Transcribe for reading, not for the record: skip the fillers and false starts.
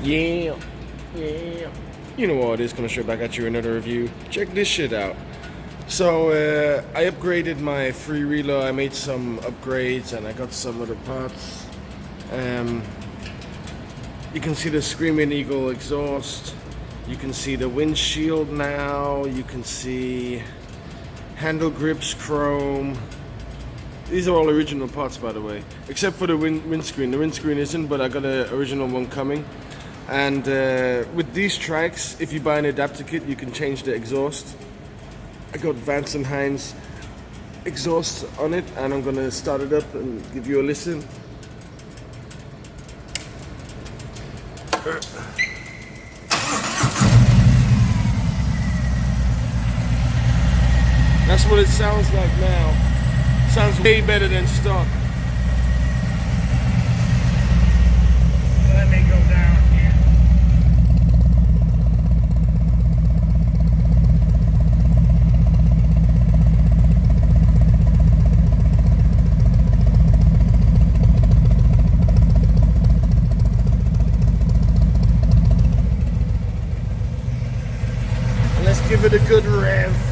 Yeah, yeah. You know what it is, coming straight back at you, another review. Check this shit out. So, I upgraded my freewheeler, I made some upgrades and I got some other parts. You can see the Screaming Eagle exhaust. You can see the windshield now. You can see handle grips, chrome. These are all original parts, by the way, except for the windscreen. The windscreen isn't, but I got an original one coming. And with these tracks, if you buy an adapter kit, you can change the exhaust. I got Vance Hines exhaust on it, and I'm gonna start it up and give you a listen. That's what it sounds like now. Sounds way better than stock. Let me go down here. Let's give it a good rev.